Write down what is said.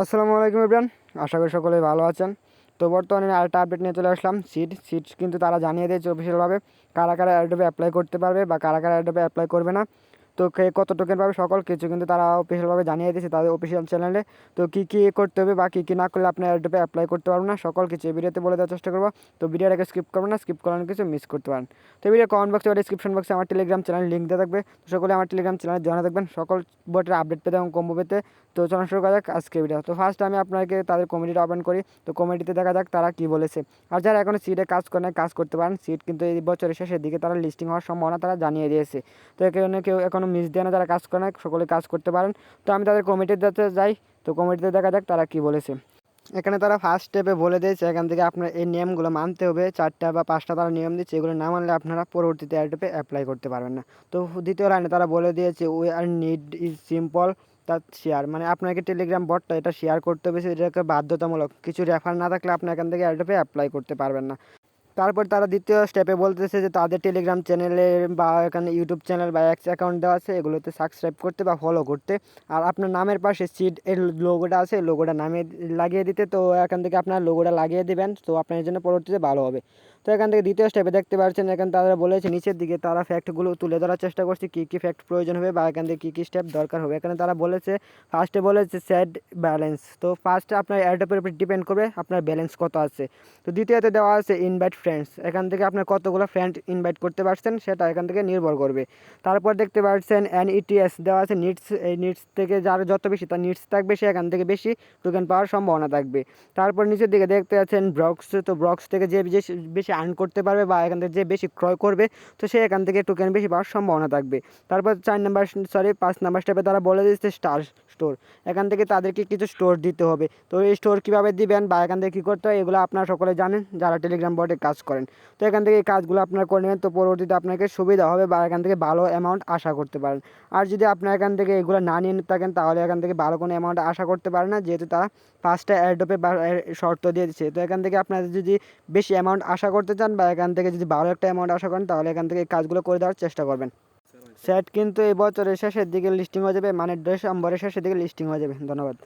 আসসালামু আলাইকুম এভরিওয়ান, আশা করি সকলেই ভালো আছেন। তো বর্তমানে আরেকটা আপডেট নিয়ে চলে আসলাম। সিট কিন্তু তারা জানিয়ে দিয়েছে অফিসিয়ালভাবে কারা কারা অ্যাডোবে অ্যাপ্লাই করতে পারবে বা কারা কারা অ্যাডোবে অ্যাপ্লাই করবে না। তো কে কত টোকেন পাবে সকল কিছু কিন্তু তারা অফিসিয়ালভাবে জানিয়ে দিয়েছে তাদের অফিসিয়াল চ্যানেলে। তো কী কী করতে হবে বা কী কী না করলে আপনি অ্যাডোবে অ্যাপ্লাই করতে পারবেন না, সকল কিছু এই ভিডিওতে বলে দেওয়ার চেষ্টা করবো। তো ভিডিওটাকে স্কিপ করবেন না, স্কিপ করার কিছু মিস করতে পারেন। তো এই ভিডিও কমেন্ট বক্সে বা ডিসক্রিপশন বক্সে আমার টেলিগ্রাম চ্যানেল লিঙ্ক দেওয়া থাকবে। তো সকলে আমার টেলিগ্রাম চ্যানেলে জয়েন থাকবেন সকল বটের আপডেট পেতে এবং কম্বো পেতে। তো চলুন শুরু করা যাক আজকে ভিডিও। তো ফার্স্ট আমি আপনাকে তাদের কমিটিটা ওপেন করি। তো কমিটিতে দেখা যাক তারা কী বলেছে। আর যারা এখনও সিটে কাজ করে না, কাজ করতে পারেন। সিট কিন্তু এই বছরের শেষের দিকে তারা লিস্টিং হওয়ার সম্ভাবনা তারা জানিয়ে দিয়েছে। তো এখানে কেউ এখনও মিস দেয় না, যারা কাজ করে না সকলে কাজ করতে পারেন। তো আমি তাদের কমিটিতে যাই। তো কমিটিতে দেখা যাক তারা কী বলেছে। এখানে তারা ফার্স্ট স্টেপে বলে দিয়েছে এখান থেকে আপনার এই নিয়মগুলো মানতে হবে। 4টা বা 5টা তারা নিয়ম দিচ্ছে, এগুলো না মানলে আপনারা পরবর্তীতে অ্যাডোবে অ্যাপ্লাই করতে পারবেন না। তো দ্বিতীয় লাইনে তারা বলে দিয়েছে we are need is simple তার শেয়ার, মানে আপনাকে টেলিগ্রাম বটটা এটা শেয়ার করতে হবে, এটাকে বাধ্যতামূলক। কিছু রেফার না থাকলে আপনি এখান থেকে অ্যাডোবে অ্যাপ্লাই করতে পারবেন না। তারপর তারা দ্বিতীয় স্টেপে বলতেছে যে তাদের টেলিগ্রাম চ্যানেলে বা এখানে ইউটিউব চ্যানেল বা এক্স অ্যাকাউন্ট দেওয়া আছে, এগুলোতে সাবস্ক্রাইব করতে বা ফলো করতে। আর আপনার নামের পাশে সিড এর লোগোটা আছে, লোগোটা নামে লাগিয়ে দিতে। তো এখান থেকে আপনার লোগোটা লাগিয়ে দেবেন, তো আপনার জন্য পরবর্তীতে ভালো হবে। তো এখান থেকে দ্বিতীয় স্টেপে দেখতে পাচ্ছেন এখানে তারা বলেছে নিচের দিকে তারা ফ্যাক্টগুলো তুলে ধরার চেষ্টা করছে, কী কী ফ্যাক্ট প্রয়োজন হবে বা এখান থেকে কী কী স্টেপ দরকার হবে। এখানে তারা বলেছে ফার্স্টে বলেছে সেট ব্যালেন্স। তো ফার্স্টে আপনার অ্যাডোপের উপর ডিপেন্ড করবে আপনার ব্যালেন্স কত আছে। তো দ্বিতীয়তে দেওয়া আছে ইনভাইট ফ্রেন্ডস, এখান থেকে আপনার কতগুলো ফ্রেন্ড ইনভাইট করতে পারছেন সেটা এখান থেকে নির্ভর করবে। তারপর দেখতে পাচ্ছেন NETS দেওয়া আছে নিডস, এই নিডস থেকে যার যত বেশি তার নিডস থাকবে সে এখান থেকে বেশি টোকেন পাওয়ার সম্ভাবনা থাকবে। তারপর নিচের দিকে দেখতে পাচ্ছেন ব্রক্স, তো ব্রক্স থেকে যে বেশি আর্ন করতে পারবে বা এখান থেকে যে বেশি ক্রয় করবে তো সে এখান থেকে টোকেন বেশি পাওয়ার সম্ভাবনা থাকবে। তারপর 5 নাম্বার স্টেপে তারা বলে দিচ্ছে স্টার স্টোর, এখান থেকে তাদেরকে কিছু স্টোর দিতে হবে। তো এই স্টোর কীভাবে দিবেন বা এখান থেকে কী করতে হয় এগুলো আপনারা সকলে জানেন যারা টেলিগ্রাম বটে কাজ করেন। তো এখান থেকে এই কাজগুলো আপনারা করে নেবেন, তো পরবর্তীতে আপনাকে সুবিধা হবে বা এখান থেকে ভালো অ্যামাউন্ট আশা করতে পারেন। আর যদি আপনার এখান থেকে এগুলো না নিয়ে থাকেন তাহলে এখান থেকে ভালো কোনো অ্যামাউন্ট আশা করতে পারেন না, যেহেতু তারা 5টা অ্যাডোপে শর্ত দিয়ে দিচ্ছে। তো এখান থেকে আপনারা যদি বেশি অ্যামাউন্ট আশা করতে চান বা এখান থেকে যদি ভালো একটা অ্যামাউন্ট আশা করেন তাহলে এখান থেকে এই কাজগুলো করে দেওয়ার চেষ্টা করবেন। সেট কিন্তু এই বছরের শেষের দিকে লিস্টিং হয়ে যাবে, মানে ডিসেম্বরের শেষের দিকে লিস্টিং হয়ে যাবে। ধন্যবাদ।